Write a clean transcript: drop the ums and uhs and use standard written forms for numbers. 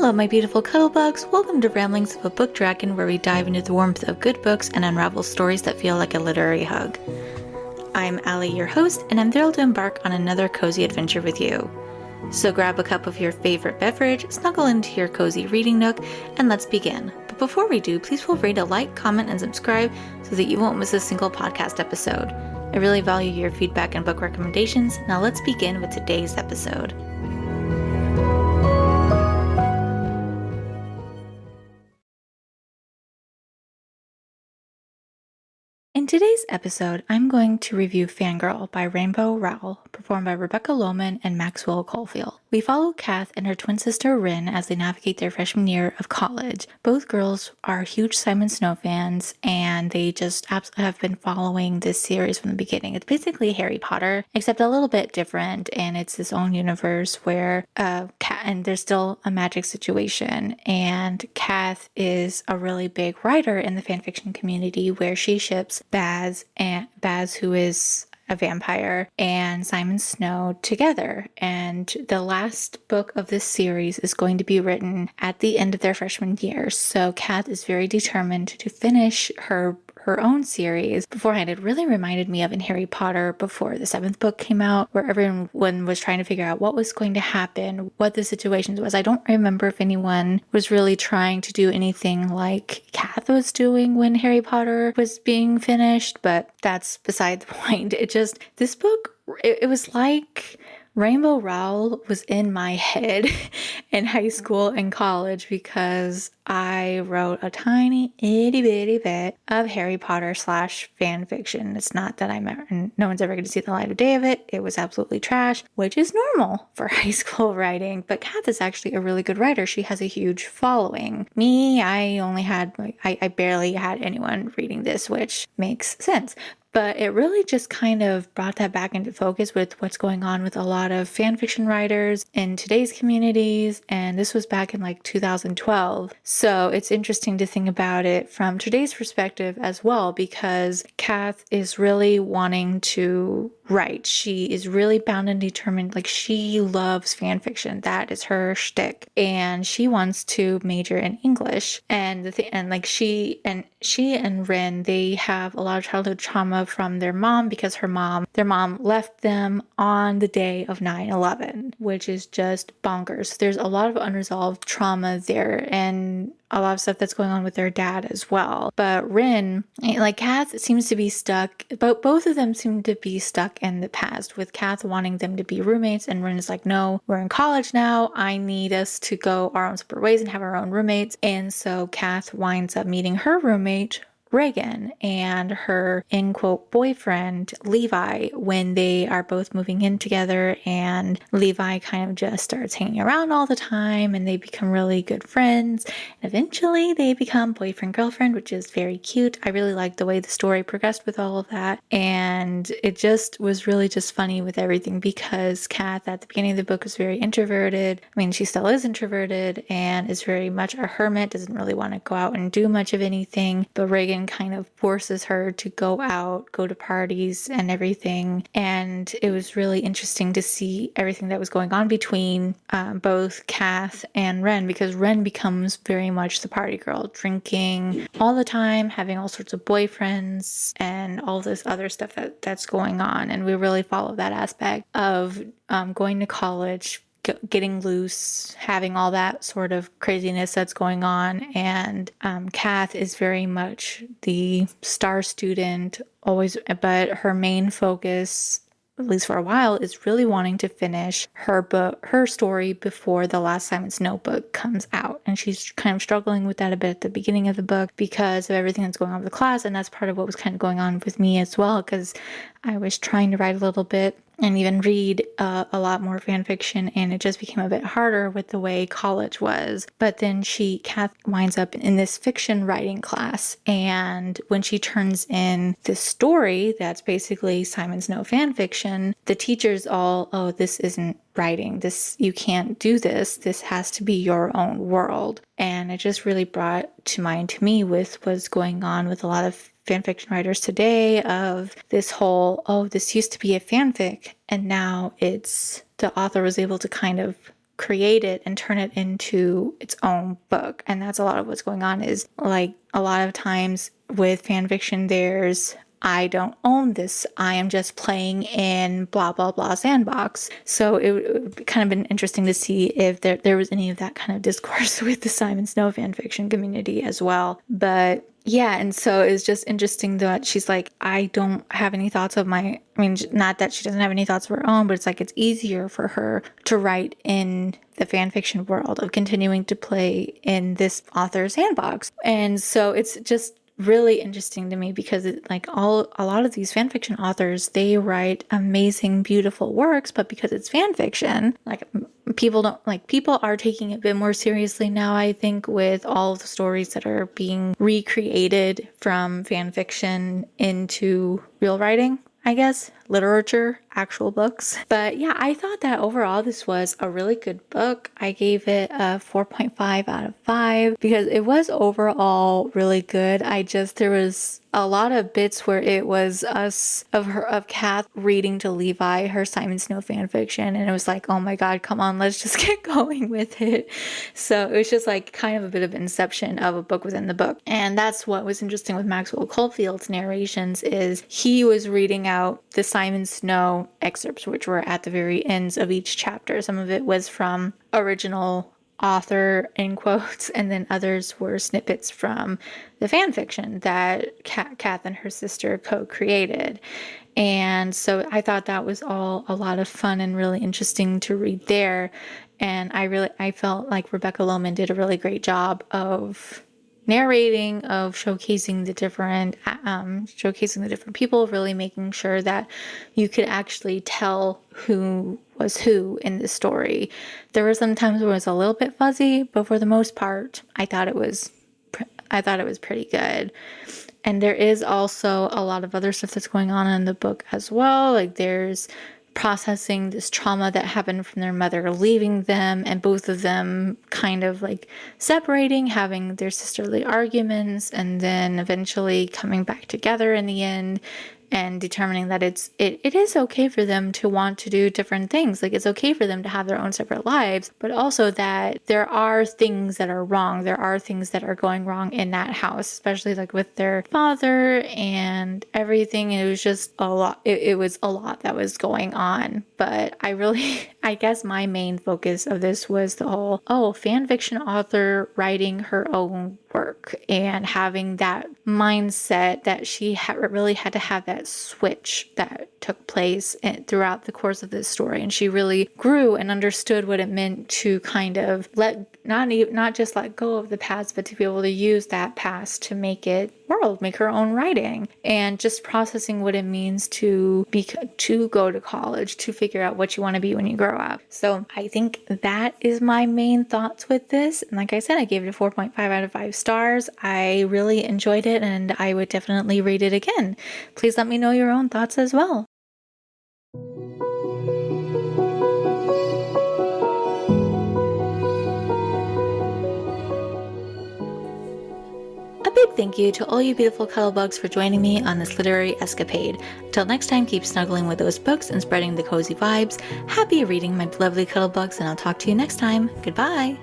Hello, my beautiful cuddlebugs. Welcome to Ramblings of a Book Dragon, where we dive into the warmth of good books and unravel stories that feel like a literary hug. I'm Allie, your host, and I'm thrilled to embark on another cozy adventure with you. So grab a cup of your favorite beverage, snuggle into your cozy reading nook, and let's begin. But before we do, please feel free to like, comment, and subscribe so that you won't miss a single podcast episode. I really value your feedback and book recommendations. Now let's begin with today's episode. In today's episode, I'm going to review Fangirl by Rainbow Rowell, performed by Rebecca Lohman and Maxwell Caulfield. We follow Kath and her twin sister Rin as they navigate their freshman year of college. Both girls are huge Simon Snow fans, and they just absolutely have been following this series from the beginning. It's basically Harry Potter, except a little bit different, and it's its own universe where and there's still a magic situation, and Kath is a really big writer in the fanfiction community where she ships Baz, who is a vampire, and Simon Snow together. And the last book of this series is going to be written at the end of their freshman year. So Kath is very determined to finish her own series beforehand. It really reminded me of in Harry Potter before the 7th book came out, where everyone was trying to figure out what was going to happen, what the situations was. I don't remember if anyone was really trying to do anything like Kath was doing when Harry Potter was being finished, but that's beside the point. This book, it was like Rainbow Rowell was in my head in high school and college because I wrote a tiny itty bitty bit of Harry Potter / fan fiction. It's not that no one's ever going to see the light of day of it. It was absolutely trash, which is normal for high school writing. But Kath is actually a really good writer. She has a huge following. Me, I barely had anyone reading this, which makes sense. But it really just kind of brought that back into focus with what's going on with a lot of fanfiction writers in today's communities. And this was back in like 2012. So it's interesting to think about it from today's perspective as well, because Kath is really wanting to write. She is really bound and determined. Like, she loves fanfiction. That is her shtick. And she wants to major in English. And she and Rin, they have a lot of childhood trauma from their mom, because their mom left them on the day of 9/11, which is just bonkers. There's a lot of unresolved trauma there, and a lot of stuff that's going on with their dad as well. But Rin, like Kath, seems to be stuck, but both of them seem to be stuck in the past, with Kath wanting them to be roommates, and Rin is like, no, we're in college now. I need us to go our own separate ways and have our own roommates. And so Kath winds up meeting her roommate, Reagan, and her in quote boyfriend Levi, when they are both moving in together, and Levi kind of just starts hanging around all the time, and they become really good friends. And eventually they become boyfriend girlfriend, which is very cute. I really liked the way the story progressed with all of that, and it just was really just funny with everything, because Kath at the beginning of the book was very introverted. I mean, she still is introverted and is very much a hermit, doesn't really want to go out and do much of anything, but Reagan kind of forces her to go out, go to parties and everything. And it was really interesting to see everything that was going on between both Kath and Ren, because Ren becomes very much the party girl, drinking all the time, having all sorts of boyfriends and all this other stuff that's going on. And we really follow that aspect of going to college, getting loose, having all that sort of craziness that's going on. And Kath is very much the star student, always, but her main focus, at least for a while, is really wanting to finish her story before the last Simon Snow book comes out. And she's kind of struggling with that a bit at the beginning of the book because of everything that's going on with the class. And that's part of what was kind of going on with me as well, because I was trying to write a little bit and even read a lot more fan fiction, and it just became a bit harder with the way college was. But then Kath winds up in this fiction writing class, and when she turns in this story that's basically Simon Snow fan fiction, the teachers all, oh, this isn't writing, this, you can't do this has to be your own world. And it just really brought to mind to me with what's going on with a lot of fanfiction writers today, of this whole, oh, this used to be a fanfic, and now the author was able to kind of create it and turn it into its own book. And that's a lot of what's going on, is like a lot of times with fan fiction, there's I don't own this. I am just playing in blah, blah, blah sandbox. So it would kind of been interesting to see if there was any of that kind of discourse with the Simon Snow fan fiction community as well. But yeah, and so it's just interesting that she's like, I don't have any thoughts of my, I mean, not that she doesn't have any thoughts of her own, but it's like it's easier for her to write in the fan fiction world of continuing to play in this author's sandbox. And so it's just really interesting to me because it, like a lot of these fan fiction authors, they write amazing, beautiful works, but because it's fan fiction, like people are taking it a bit more seriously now, I think, with all of the stories that are being recreated from fan fiction into real writing, I guess, literature, actual books. But yeah, I thought that overall this was a really good book. I gave it a 4.5 out of 5 because it was overall really good. There was a lot of bits where it was of Kath reading to Levi her Simon Snow fan fiction, and it was like, oh my god, come on, let's just get going with it. So it was just like kind of a bit of inception of a book within the book. And that's what was interesting with Maxwell Caulfield's narrations, is he was reading out the Simon Snow excerpts, which were at the very ends of each chapter. Some of it was from original author in quotes, and then others were snippets from the fan fiction that Kath and her sister co-created. And so I thought that was all a lot of fun and really interesting to read there. And I felt like Rebecca Loman did a really great job of narrating, of showcasing the different people, really making sure that you could actually tell who was who in the story. There were some times where it was a little bit fuzzy, but for the most part, I thought it was pretty good. And there is also a lot of other stuff that's going on in the book as well. Like there's processing this trauma that happened from their mother leaving them, and both of them kind of like separating, having their sisterly arguments, and then eventually coming back together in the end, and determining that it is okay for them to want to do different things. Like it's okay for them to have their own separate lives, but also that there are things that are wrong. There are things that are going wrong in that house, especially like with their father and everything. It was just a lot. It was a lot that was going on. But I guess my main focus of this was the whole, fan fiction author writing her own work and having that mindset that she really had to have that switch that took place throughout the course of this story. And she really grew and understood what it meant to kind of not just let go of the past, but to be able to use that past to make her own writing, and just processing what it means to go to college, to figure out what you want to be when you grow up. So I think that is my main thoughts with this. And like I said, I gave it a 4.5 out of 5 stars. I really enjoyed it, and I would definitely read it again. Please let me know your own thoughts as well. A big thank you to all you beautiful cuddlebugs for joining me on this literary escapade. Until next time, keep snuggling with those books and spreading the cozy vibes. Happy reading, my lovely cuddlebugs, and I'll talk to you next time. Goodbye!